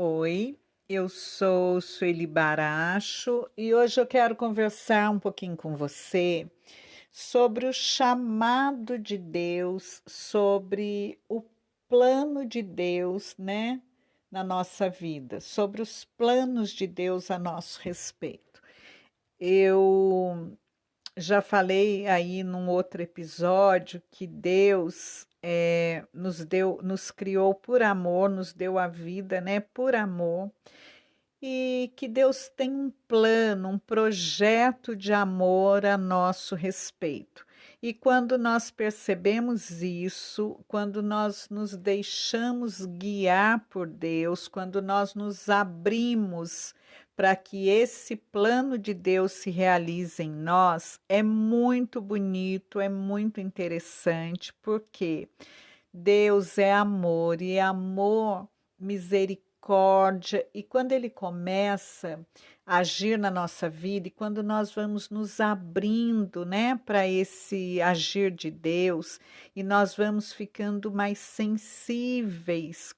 Oi, eu sou Sueli Baracho e hoje eu quero conversar um pouquinho com você sobre o chamado de Deus, sobre o plano de Deus, né, na nossa vida, sobre os planos de Deus a nosso respeito. Eu já falei aí num outro episódio que Deus nos criou por amor, nos deu a vida, né, por amor, e que Deus tem um plano, um projeto de amor a nosso respeito. E quando nós percebemos isso, quando nós nos deixamos guiar por Deus, quando nós nos abrimos para que esse plano de Deus se realize em nós, é muito bonito, é muito interessante, porque Deus é amor e amor, misericórdia, e quando Ele começa a agir na nossa vida, e quando nós vamos nos abrindo, né, para esse agir de Deus, e nós vamos ficando mais sensíveis,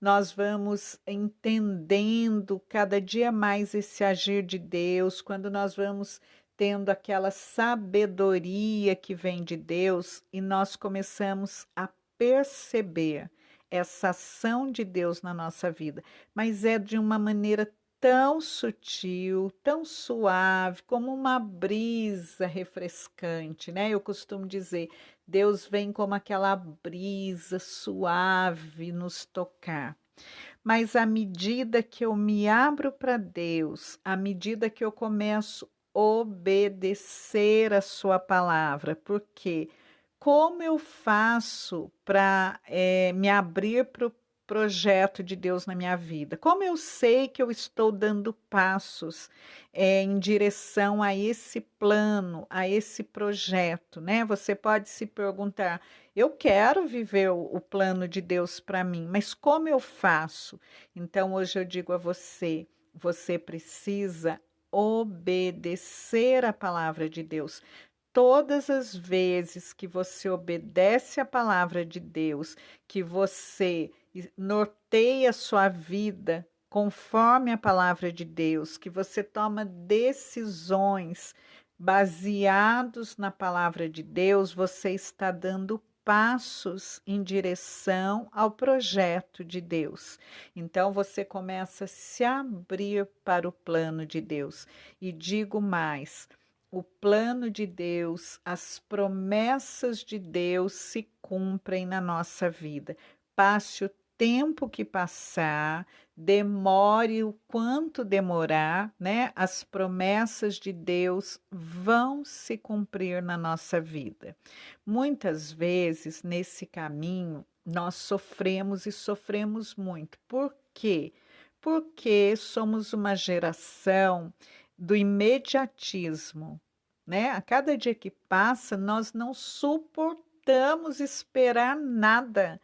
nós vamos entendendo cada dia mais esse agir de Deus, quando nós vamos tendo aquela sabedoria que vem de Deus, e nós começamos a perceber essa ação de Deus na nossa vida, mas é de uma maneira tão sutil, tão suave, como uma brisa refrescante, né? Eu costumo dizer, Deus vem como aquela brisa suave nos tocar. Mas à medida que eu me abro para Deus, à medida que eu começo a obedecer a sua palavra, porque como eu faço para me abrir para o projeto de Deus na minha vida? Como eu sei que eu estou dando passos em direção a esse plano, a esse projeto, né? Você pode se perguntar: eu quero viver o plano de Deus para mim, mas como eu faço? Então, hoje eu digo a você: você precisa obedecer a palavra de Deus. Todas as vezes que você obedece a palavra de Deus, que você norteia a sua vida conforme a palavra de Deus, que você toma decisões baseados na palavra de Deus, você está dando passos em direção ao projeto de Deus. Então você começa a se abrir para o plano de Deus. E digo mais, o plano de Deus, as promessas de Deus se cumprem na nossa vida. Passe o tempo que passar, demore o quanto demorar, né? As promessas de Deus vão se cumprir na nossa vida. Muitas vezes, nesse caminho, nós sofremos e sofremos muito. Por quê? Porque somos uma geração do imediatismo, né? A cada dia que passa, nós não suportamos esperar nada.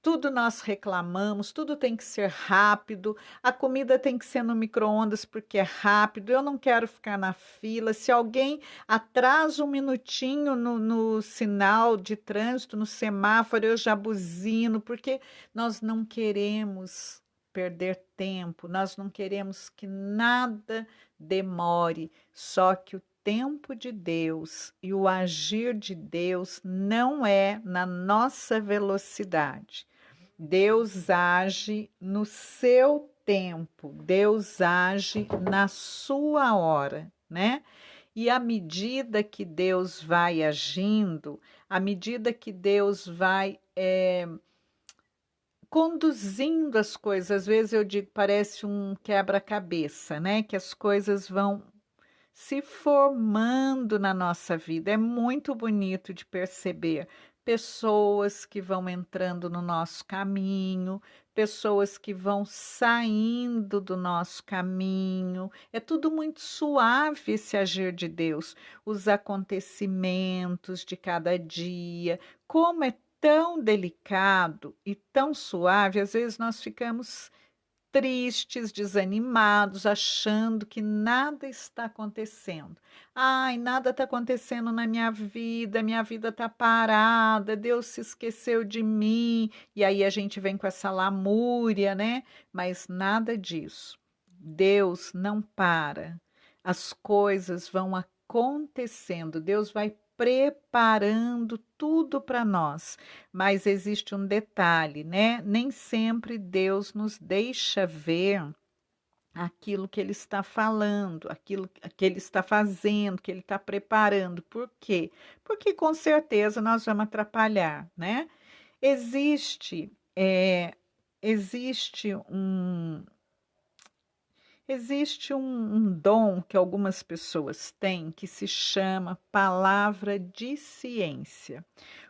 Tudo nós reclamamos, tudo tem que ser rápido, a comida tem que ser no micro-ondas porque é rápido, eu não quero ficar na fila. Se alguém atrasa um minutinho no sinal de trânsito, no semáforo, eu já buzino, porque nós não queremos perder tempo, nós não queremos que nada demore, só que o tempo de Deus e o agir de Deus não é na nossa velocidade. Deus age no seu tempo, Deus age na sua hora, né? E à medida que Deus vai agindo, à medida que Deus vai conduzindo as coisas, às vezes eu digo, parece um quebra-cabeça, né? Que as coisas vão se formando na nossa vida. É muito bonito de perceber pessoas que vão entrando no nosso caminho, pessoas que vão saindo do nosso caminho. É tudo muito suave esse agir de Deus, os acontecimentos de cada dia, como é tão delicado e tão suave, às vezes nós ficamos tristes, desanimados, achando que nada está acontecendo. Ai, nada está acontecendo na minha vida está parada, Deus se esqueceu de mim. E aí a gente vem com essa lamúria, né? Mas nada disso. Deus não para. As coisas vão acontecendo, Deus vai preparando tudo para nós. Mas existe um detalhe, né? Nem sempre Deus nos deixa ver aquilo que Ele está falando, aquilo que Ele está fazendo, que Ele está preparando. Por quê? Porque com certeza nós vamos atrapalhar, né? Existe, é, existe um, Existe um dom que algumas pessoas têm que se chama palavra de ciência.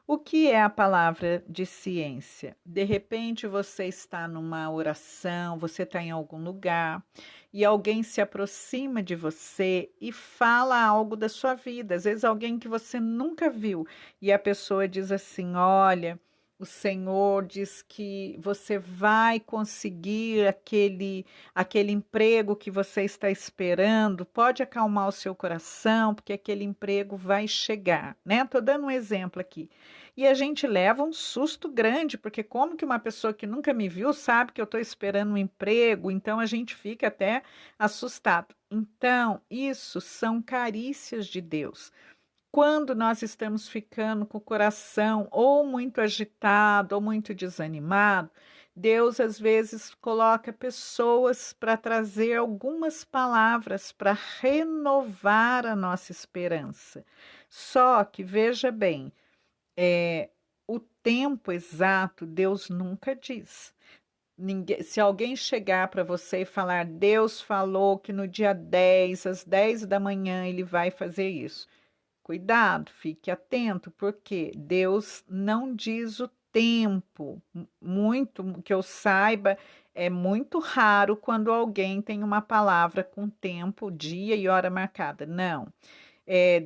O que é a palavra de ciência? De repente você está numa oração, você está em algum lugar e alguém se aproxima de você e fala algo da sua vida. Às vezes alguém que você nunca viu e a pessoa diz assim: Olha, o Senhor diz que você vai conseguir aquele emprego que você está esperando, pode acalmar o seu coração, porque aquele emprego vai chegar, né? Estou dando um exemplo aqui. E a gente leva um susto grande, porque como que uma pessoa que nunca me viu sabe que eu estou esperando um emprego, então a gente fica até assustado. Então, isso são carícias de Deus. Quando nós estamos ficando com o coração ou muito agitado ou muito desanimado, Deus às vezes coloca pessoas para trazer algumas palavras para renovar a nossa esperança. Só que veja bem, o tempo exato Deus nunca diz. Se alguém chegar para você e falar, Deus falou que no dia 10 às 10 da manhã, ele vai fazer isso. Cuidado, fique atento, porque Deus não diz o tempo. Muito que eu saiba, é muito raro quando alguém tem uma palavra com tempo, dia e hora marcada. Não.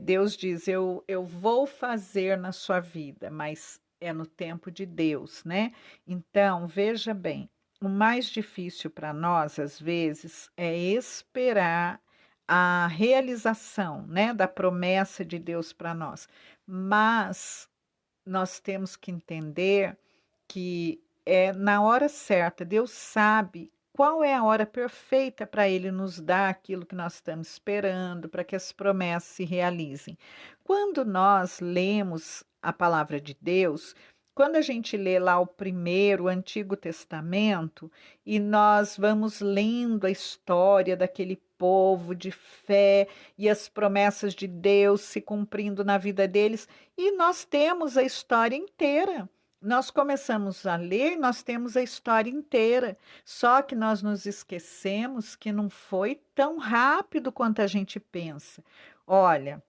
Deus diz: eu vou fazer na sua vida, mas é no tempo de Deus, né? Então, veja bem, o mais difícil para nós, às vezes, é esperar a realização, né, da promessa de Deus para nós. Mas nós temos que entender que é na hora certa, Deus sabe qual é a hora perfeita para Ele nos dar aquilo que nós estamos esperando, para que as promessas se realizem. Quando nós lemos a palavra de Deus, quando a gente lê lá o Antigo Testamento, e nós vamos lendo a história daquele povo de fé e as promessas de Deus se cumprindo na vida deles, e nós temos a história inteira. Nós começamos a ler, nós temos a história inteira, só que nós nos esquecemos que não foi tão rápido quanto a gente pensa. Olha,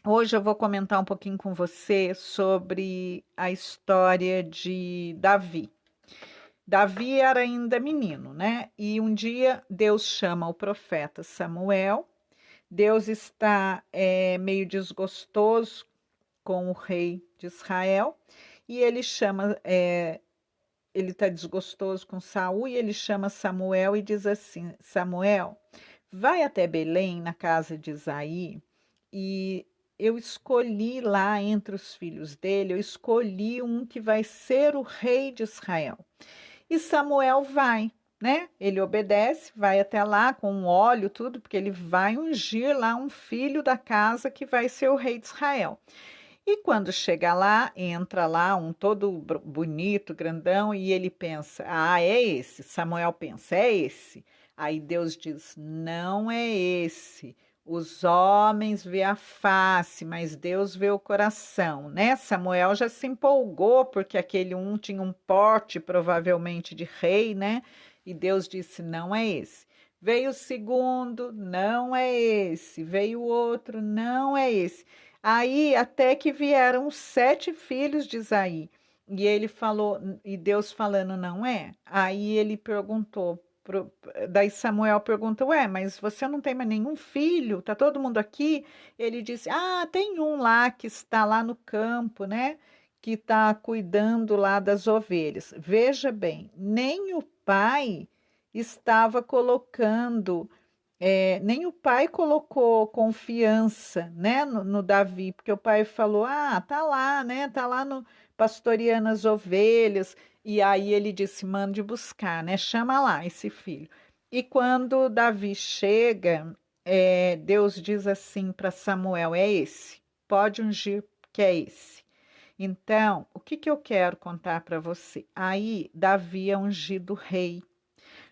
hoje eu vou comentar um pouquinho com você sobre a história de Davi. Davi era ainda menino, né? E um dia Deus chama o profeta Samuel. Deus está meio desgostoso com o rei de Israel e ele está desgostoso com Saul e ele chama Samuel e diz assim: Samuel, vai até Belém, na casa de Isaí, e eu escolhi lá entre os filhos dele, eu escolhi um que vai ser o rei de Israel. E Samuel vai, né? Ele obedece, vai até lá com um óleo, tudo, porque ele vai ungir lá um filho da casa que vai ser o rei de Israel. E quando chega lá, entra lá um todo bonito, grandão, e ele pensa: ah, é esse. Samuel pensa: é esse. Aí Deus diz: não é esse. Os homens vê a face, mas Deus vê o coração, né? Samuel já se empolgou, porque aquele um tinha um porte, provavelmente, de rei, né? E Deus disse: não é esse. Veio o segundo, não é esse. Veio o outro, não é esse. Aí até que vieram os 7 filhos de Isaí. E ele falou, e Deus falando, não é? Aí ele perguntou, daí Samuel perguntou, ué, mas você não tem mais nenhum filho? Tá todo mundo aqui? Ele disse, ah, tem um lá que está lá no campo, né? Que está cuidando lá das ovelhas. Veja bem, nem o pai estava colocando, nem o pai colocou confiança, né, no Davi, porque o pai falou: ah, tá lá, né, tá lá no pastoreando as ovelhas. E aí ele disse: mande buscar, né, chama lá esse filho. E quando Davi chega, Deus diz assim para Samuel: é esse, pode ungir, que é esse. Então, o que que eu quero contar para você? Aí, Davi é ungido rei.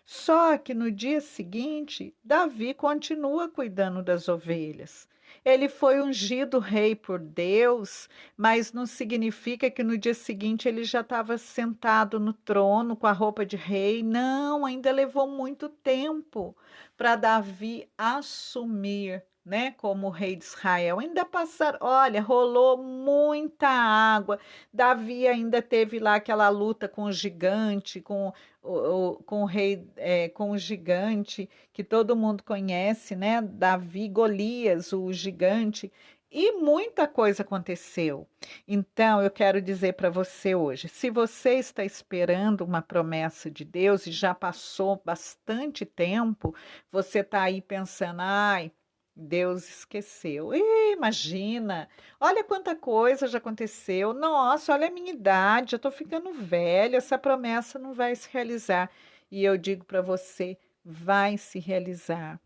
Só que no dia seguinte, Davi continua cuidando das ovelhas. Ele foi ungido rei por Deus, mas não significa que no dia seguinte ele já estava sentado no trono com a roupa de rei. Não, ainda levou muito tempo para Davi assumir, né, como rei de Israel. Ainda passaram, olha, rolou muita água. Davi ainda teve lá aquela luta com o gigante, com o rei, com o gigante que todo mundo conhece, né? Davi, Golias, o gigante, e muita coisa aconteceu. Então, eu quero dizer para você hoje, se você está esperando uma promessa de Deus e já passou bastante tempo, você está aí pensando, ai, Deus esqueceu. Ih, imagina, olha quanta coisa já aconteceu. Nossa, olha a minha idade, eu estou ficando velha, essa promessa não vai se realizar. E eu digo para você, vai se realizar.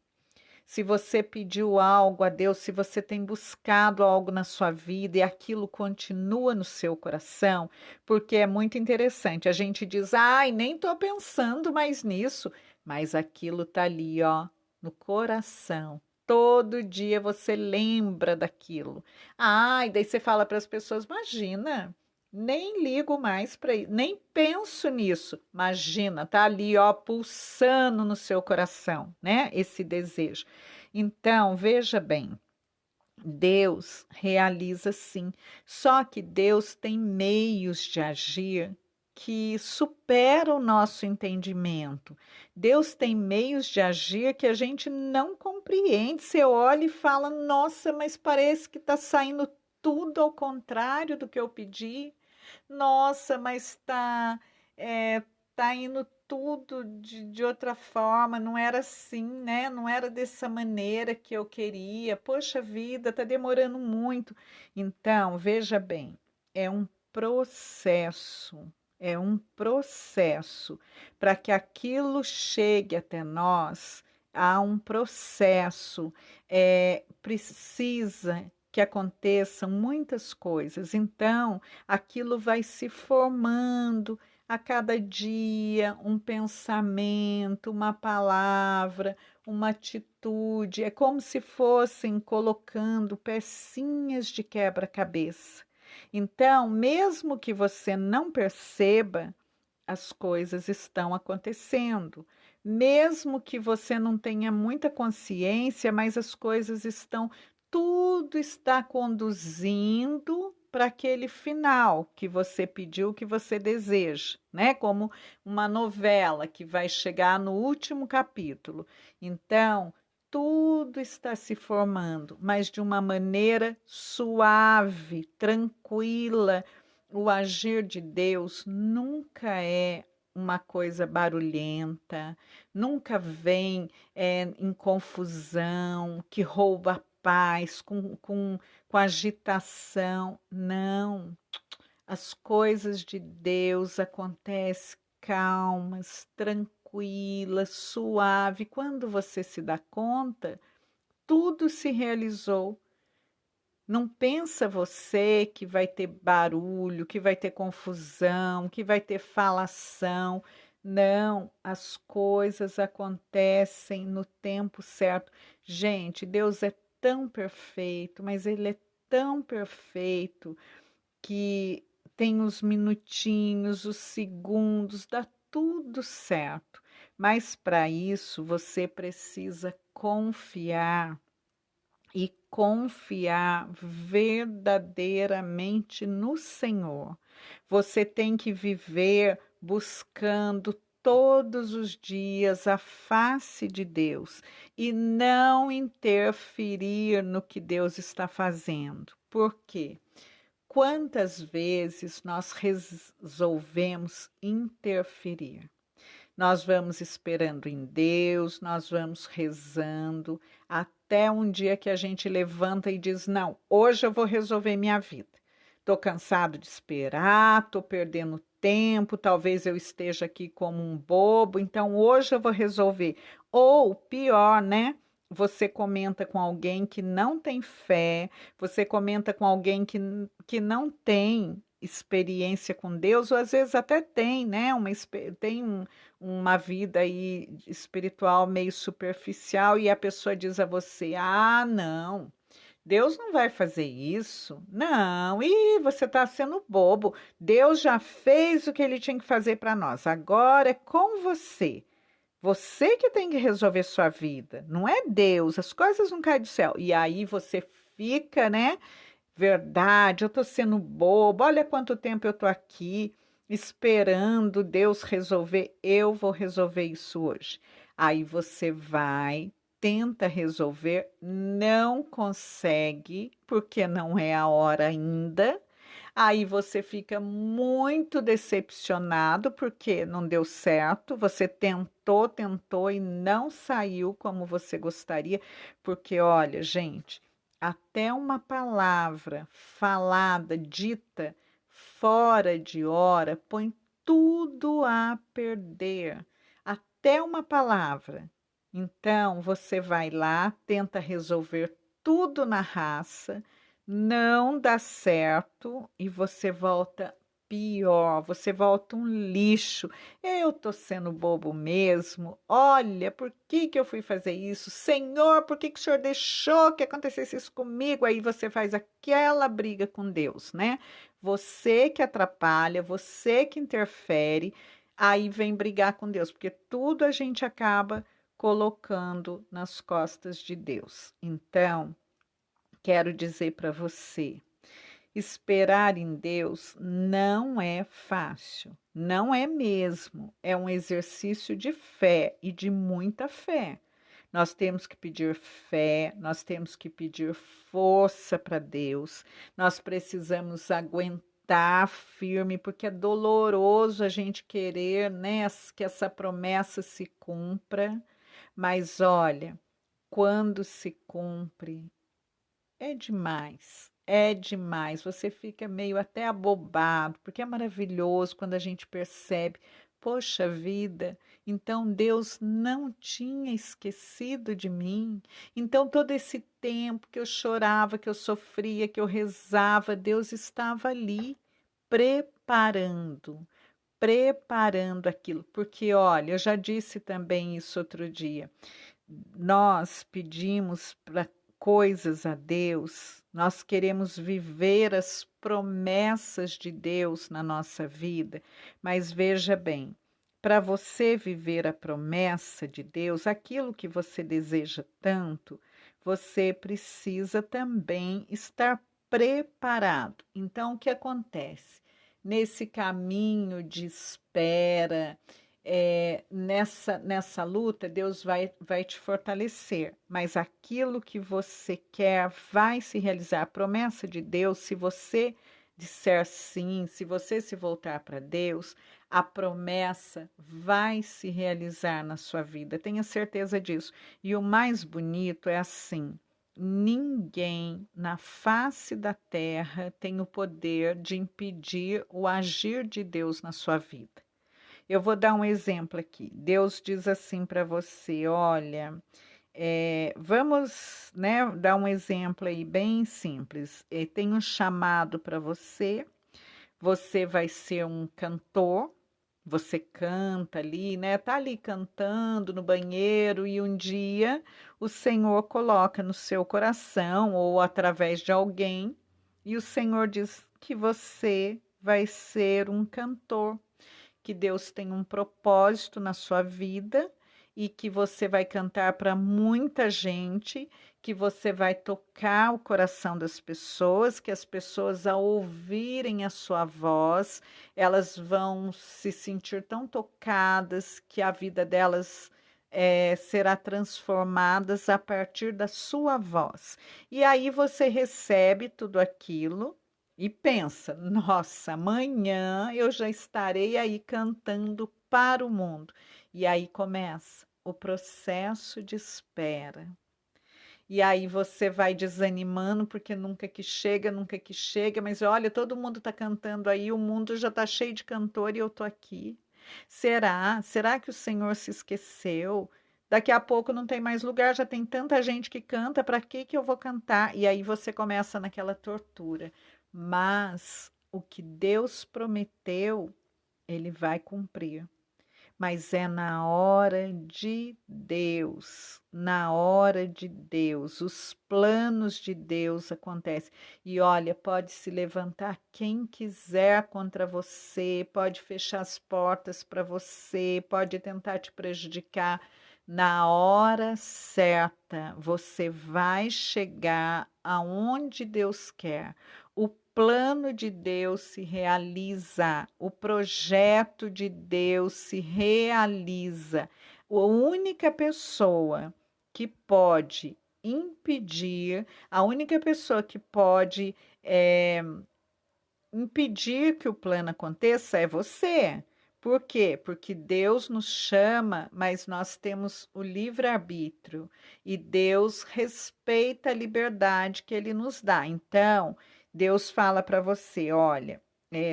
Se você pediu algo a Deus, se você tem buscado algo na sua vida e aquilo continua no seu coração, porque é muito interessante. A gente diz, ai, nem estou pensando mais nisso, mas aquilo está ali, ó, no coração. Todo dia você lembra daquilo. Ah, e daí você fala para as pessoas: imagina, nem ligo mais para isso, nem penso nisso. Imagina, tá ali, ó, pulsando no seu coração, né? Esse desejo. Então, veja bem, Deus realiza sim, só que Deus tem meios de agir que superam o nosso entendimento. Deus tem meios de agir que a gente não compreende. Você olha e fala: nossa, mas parece que está saindo tudo ao contrário do que eu pedi. Nossa, mas tá indo tudo de outra forma, não era assim, né? Não era dessa maneira que eu queria. Poxa vida, tá demorando muito. Então, veja bem, é um processo, é um processo. Para que aquilo chegue até nós, há um processo, precisa que aconteçam muitas coisas. Então, aquilo vai se formando a cada dia, um pensamento, uma palavra, uma atitude. É como se fossem colocando pecinhas de quebra-cabeça. Então, mesmo que você não perceba, as coisas estão acontecendo. Mesmo que você não tenha muita consciência, mas as coisas estão, tudo está conduzindo para aquele final que você pediu, que você deseja, né? Como uma novela que vai chegar no último capítulo. Então, tudo está se formando, mas de uma maneira suave, tranquila. O agir de Deus nunca é uma coisa barulhenta, nunca vem em confusão, que rouba a paz, com agitação. Não. As coisas de Deus acontecem calmas, tranquilas, suave. Quando você se dá conta, tudo se realizou. Não pensa você que vai ter barulho, que vai ter confusão, que vai ter falação. Não, as coisas acontecem no tempo certo. Gente, Deus é tão perfeito, mas Ele é tão perfeito que tem os minutinhos, os segundos, dá tudo certo. Mas para isso você precisa confiar e confiar verdadeiramente no Senhor. Você tem que viver buscando todos os dias a face de Deus e não interferir no que Deus está fazendo. Por quê? Quantas vezes nós resolvemos interferir? Nós vamos esperando em Deus, nós vamos rezando, até um dia que a gente levanta e diz: não, hoje eu vou resolver minha vida. Estou cansado de esperar, estou perdendo tempo, talvez eu esteja aqui como um bobo, então hoje eu vou resolver. Ou pior, né? Você comenta com alguém que não tem fé, você comenta com alguém que não tem experiência com Deus, ou às vezes até tem, né? Uma vida aí espiritual meio superficial, e a pessoa diz a você: ah, não. Deus não vai fazer isso. Não, e você está sendo bobo. Deus já fez o que ele tinha que fazer para nós. Agora é com você. Você que tem que resolver sua vida. Não é Deus. As coisas não caem do céu. E aí você fica, né? Verdade, eu estou sendo bobo. Olha quanto tempo eu estou aqui esperando Deus resolver. Eu vou resolver isso hoje. Aí você vai, tenta resolver, não consegue, porque não é a hora ainda. Aí você fica muito decepcionado porque não deu certo. Você tentou, tentou e não saiu como você gostaria. Porque, olha, gente, até uma palavra falada, dita fora de hora, põe tudo a perder. Até uma palavra. Então, você vai lá, tenta resolver tudo na raça, não dá certo e você volta pior, você volta um lixo. Eu tô sendo bobo mesmo. Olha, por que que eu fui fazer isso? Senhor, por que que o Senhor deixou que acontecesse isso comigo? Aí você faz aquela briga com Deus, né? Você que atrapalha, você que interfere, aí vem brigar com Deus, porque tudo a gente acaba colocando nas costas de Deus. Então, quero dizer para você, esperar em Deus não é fácil, não é mesmo. É um exercício de fé e de muita fé. Nós temos que pedir fé, nós temos que pedir força para Deus, nós precisamos aguentar firme, porque é doloroso a gente querer, né, que essa promessa se cumpra, mas olha, quando se cumpre, é demais, é demais. Você fica meio até abobado, porque é maravilhoso quando a gente percebe, poxa vida, então Deus não tinha esquecido de mim. Então todo esse tempo que eu chorava, que eu sofria, que eu rezava, Deus estava ali preparando, preparando aquilo. Porque olha, eu já disse também isso outro dia. Nós pedimos para coisas a Deus, nós queremos viver as promessas de Deus na nossa vida, mas veja bem, para você viver a promessa de Deus, aquilo que você deseja tanto, você precisa também estar preparado. Então, o que acontece? Nesse caminho de espera, nessa luta, Deus vai te fortalecer, mas aquilo que você quer vai se realizar. A promessa de Deus, se você disser sim, se você se voltar para Deus, a promessa vai se realizar na sua vida, tenha certeza disso. E o mais bonito é assim: ninguém na face da terra tem o poder de impedir o agir de Deus na sua vida. Eu vou dar um exemplo aqui. Deus diz assim para você: olha, vamos, né, dar um exemplo aí bem simples. Tem um chamado para você, você vai ser um cantor, você canta ali, né? Tá ali cantando no banheiro e um dia o Senhor coloca no seu coração ou através de alguém e o Senhor diz que você vai ser um cantor, que Deus tem um propósito na sua vida e que você vai cantar para muita gente, que você vai tocar o coração das pessoas, que as pessoas, ao ouvirem a sua voz, elas vão se sentir tão tocadas que a vida delas será transformada a partir da sua voz. E aí você recebe tudo aquilo e pensa: nossa, amanhã eu já estarei aí cantando para o mundo. E aí começa o processo de espera. E aí você vai desanimando porque nunca que chega, mas olha, todo mundo está cantando aí, o mundo já está cheio de cantor e eu tô aqui. Será? Será que o Senhor se esqueceu? Daqui a pouco não tem mais lugar, já tem tanta gente que canta, para que que eu vou cantar? E aí você começa naquela tortura. Mas o que Deus prometeu, ele vai cumprir. Mas é na hora de Deus, na hora de Deus, os planos de Deus acontecem. E olha, pode se levantar quem quiser contra você, pode fechar as portas para você, pode tentar te prejudicar. Na hora certa, você vai chegar aonde Deus quer. O plano de Deus se realiza, o projeto de Deus se realiza. A única pessoa que pode impedir, a única pessoa que pode impedir que o plano aconteça é você. Por quê? Porque Deus nos chama, mas nós temos o livre-arbítrio e Deus respeita a liberdade que Ele nos dá. Então, Deus fala para você: olha,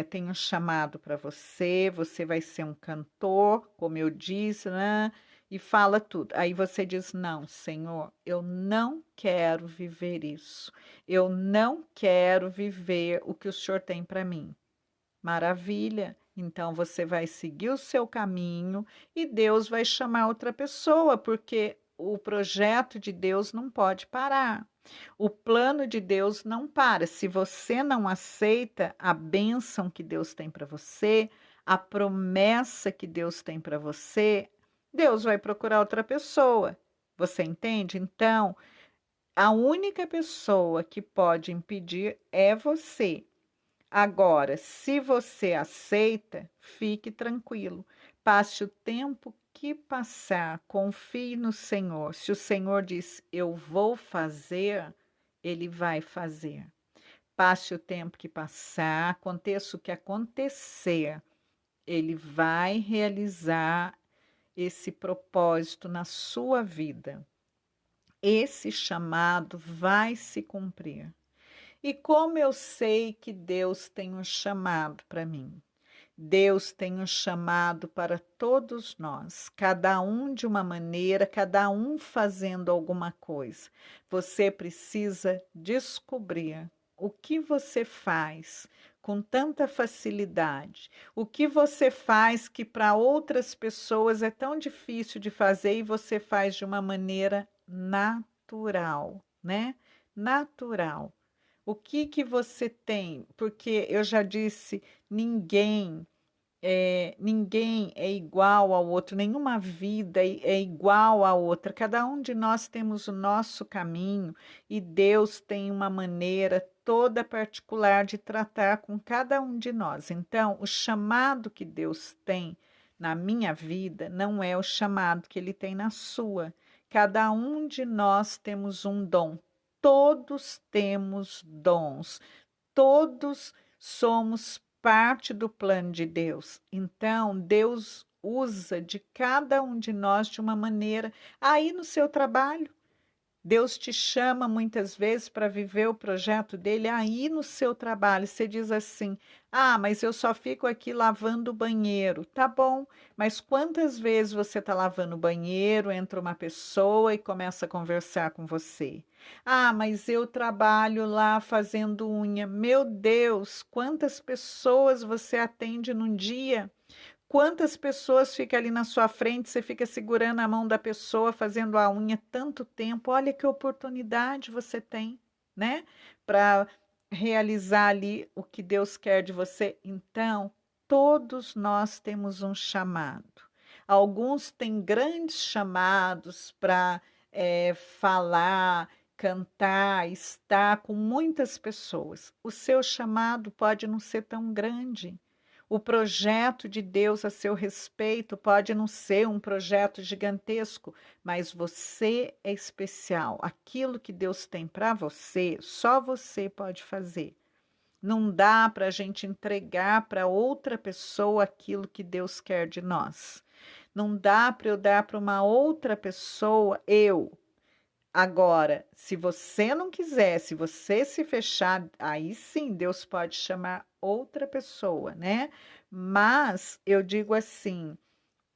tem um chamado para você, você vai ser um cantor, como eu disse, né? E fala tudo. Aí você diz: não, Senhor, eu não quero viver isso. Eu não quero viver o que o Senhor tem para mim. Maravilha. Então você vai seguir o seu caminho e Deus vai chamar outra pessoa, porque o projeto de Deus não pode parar. O plano de Deus não para. Se você não aceita a bênção que Deus tem para você, a promessa que Deus tem para você, Deus vai procurar outra pessoa. Você entende? Então, a única pessoa que pode impedir é você. Agora, se você aceita, fique tranquilo. Passe o tempo que passar, confie no Senhor. Se o Senhor diz, eu vou fazer, ele vai fazer. Passe o tempo que passar, aconteça o que acontecer, ele vai realizar esse propósito na sua vida. Esse chamado vai se cumprir. E como eu sei que Deus tem um chamado para mim? Deus tem um chamado para todos nós, cada um de uma maneira, cada um fazendo alguma coisa. Você precisa descobrir o que você faz com tanta facilidade, o que você faz que para outras pessoas é tão difícil de fazer e você faz de uma maneira natural, né? Natural. O que que você tem? Porque eu já disse, ninguém é igual ao outro, nenhuma vida é igual à outra. Cada um de nós temos o nosso caminho e Deus tem uma maneira toda particular de tratar com cada um de nós. Então, o chamado que Deus tem na minha vida não é o chamado que Ele tem na sua. Cada um de nós temos um dom. Todos temos dons, todos somos parte do plano de Deus. Então, Deus usa de cada um de nós de uma maneira. Aí no seu trabalho, Deus te chama muitas vezes para viver o projeto dele aí no seu trabalho. Você diz assim: ah, mas eu só fico aqui lavando o banheiro. Tá bom, mas quantas vezes você está lavando o banheiro, entra uma pessoa e começa a conversar com você? Ah, mas eu trabalho lá fazendo unha. Meu Deus, quantas pessoas você atende num dia? Quantas pessoas ficam ali na sua frente, você fica segurando a mão da pessoa, fazendo a unha tanto tempo. Olha que oportunidade você tem, né? Para realizar ali o que Deus quer de você. Então, todos nós temos um chamado. Alguns têm grandes chamados para falar, cantar, estar com muitas pessoas. O seu chamado pode não ser tão grande. O projeto de Deus a seu respeito pode não ser um projeto gigantesco, mas você é especial. Aquilo que Deus tem para você, só você pode fazer. Não dá para a gente entregar para outra pessoa aquilo que Deus quer de nós. Não dá para eu dar para uma outra pessoa eu. Agora, se você não quiser, se você se fechar, aí sim Deus pode chamar outra pessoa, né? Mas eu digo assim,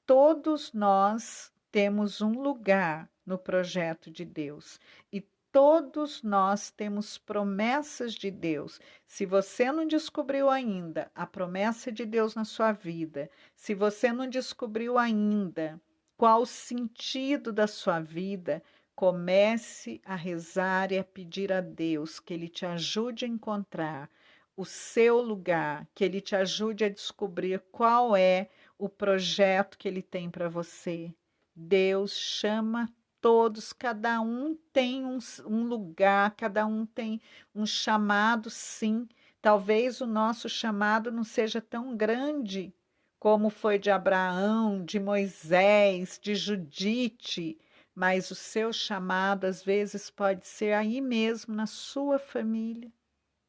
todos nós temos um lugar no projeto de Deus e todos nós temos promessas de Deus. Se você não descobriu ainda a promessa de Deus na sua vida, se você não descobriu ainda qual o sentido da sua vida, comece a rezar e a pedir a Deus que Ele te ajude a encontrar o seu lugar, que Ele te ajude a descobrir qual é o projeto que Ele tem para você. Deus chama todos, cada um tem um lugar, cada um tem um chamado, sim. Talvez o nosso chamado não seja tão grande como foi de Abraão, de Moisés, de Judite, mas o seu chamado às vezes pode ser aí mesmo, na sua família.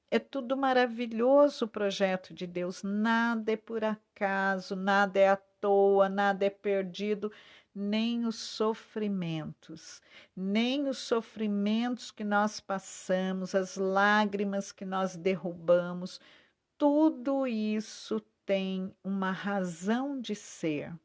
É tudo maravilhoso o projeto de Deus, nada é por acaso, nada é à toa, nada é perdido, nem os sofrimentos que nós passamos, as lágrimas que nós derrubamos, tudo isso tem uma razão de ser.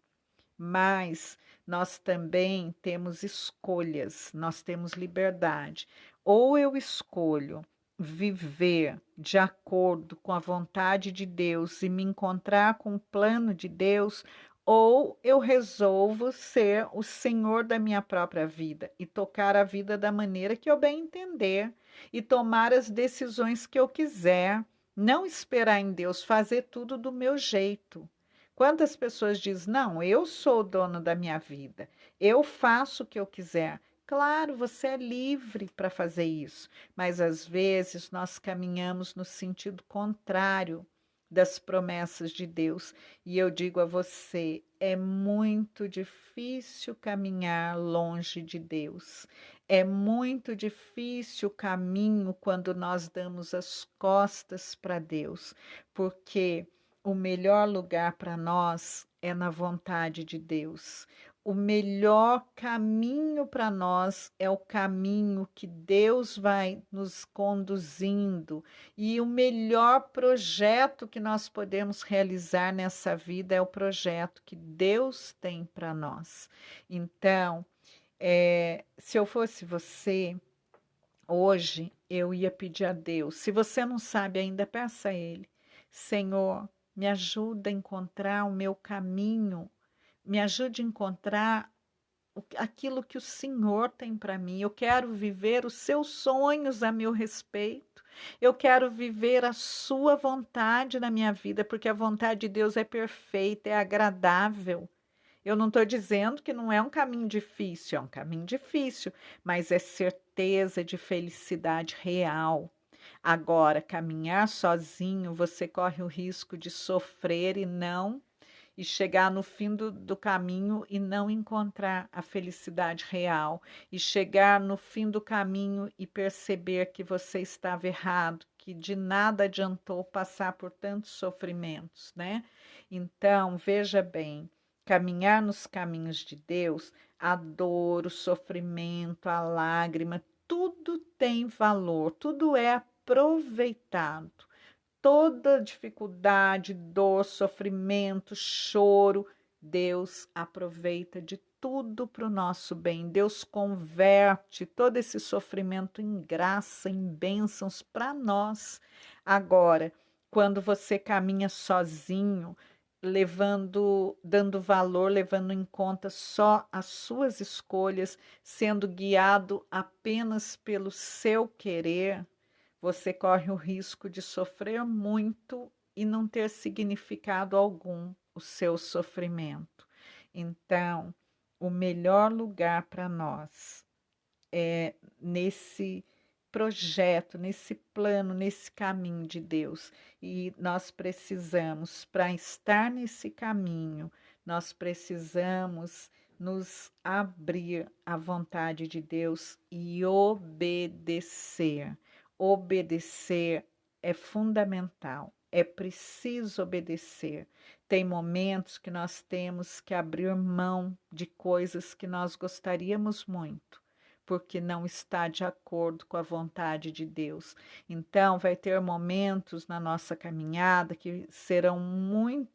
Mas nós também temos escolhas, nós temos liberdade. Ou eu escolho viver de acordo com a vontade de Deus e me encontrar com o plano de Deus, ou eu resolvo ser o senhor da minha própria vida e tocar a vida da maneira que eu bem entender e tomar as decisões que eu quiser, não esperar em Deus fazer tudo do meu jeito. Quantas pessoas dizem, não, eu sou o dono da minha vida, eu faço o que eu quiser. Claro, você é livre para fazer isso, mas às vezes nós caminhamos no sentido contrário das promessas de Deus. E eu digo a você, é muito difícil caminhar longe de Deus. É muito difícil o caminho quando nós damos as costas para Deus, porque o melhor lugar para nós é na vontade de Deus. O melhor caminho para nós é o caminho que Deus vai nos conduzindo. E o melhor projeto que nós podemos realizar nessa vida é o projeto que Deus tem para nós. Então, se eu fosse você, hoje eu ia pedir a Deus. Se você não sabe ainda, peça a Ele. Senhor, me ajuda a encontrar o meu caminho, me ajude a encontrar aquilo que o Senhor tem para mim. Eu quero viver os seus sonhos a meu respeito. Eu quero viver a sua vontade na minha vida, porque a vontade de Deus é perfeita, é agradável. Eu não estou dizendo que não é um caminho difícil, é um caminho difícil, mas é certeza de felicidade real. Agora, caminhar sozinho, você corre o risco de sofrer e chegar no fim do caminho e não encontrar a felicidade real, e chegar no fim do caminho e perceber que você estava errado, que de nada adiantou passar por tantos sofrimentos, né? Então, veja bem, caminhar nos caminhos de Deus, a dor, o sofrimento, a lágrima, tudo tem valor, tudo é aproveitado. Toda dificuldade, dor, sofrimento, choro, Deus aproveita de tudo para o nosso bem. Deus converte todo esse sofrimento em graça, em bênçãos para nós. Agora, quando você caminha sozinho, dando valor, levando em conta só as suas escolhas, sendo guiado apenas pelo seu querer, você corre o risco de sofrer muito e não ter significado algum o seu sofrimento. Então, o melhor lugar para nós é nesse projeto, nesse plano, nesse caminho de Deus. E nós precisamos, para estar nesse caminho, nós precisamos nos abrir à vontade de Deus e obedecer. Obedecer é fundamental. É preciso obedecer. Tem momentos que nós temos que abrir mão de coisas que nós gostaríamos muito, porque não está de acordo com a vontade de Deus. Então, vai ter momentos na nossa caminhada que serão muito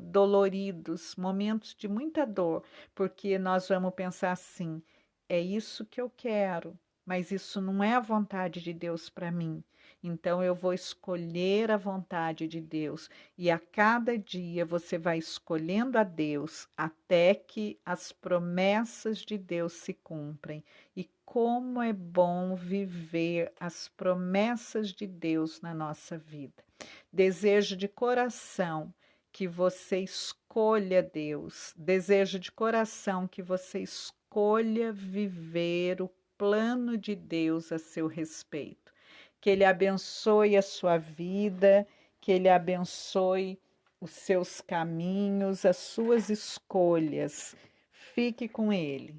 doloridos, momentos de muita dor, porque nós vamos pensar assim: é isso que eu quero, mas isso não é a vontade de Deus para mim. Então eu vou escolher a vontade de Deus, e a cada dia você vai escolhendo a Deus até que as promessas de Deus se cumprem. E como é bom viver as promessas de Deus na nossa vida. Desejo de coração que você escolha Deus, desejo de coração que você escolha viver o plano de Deus a seu respeito. Que Ele abençoe a sua vida, que Ele abençoe os seus caminhos, as suas escolhas. Fique com Ele.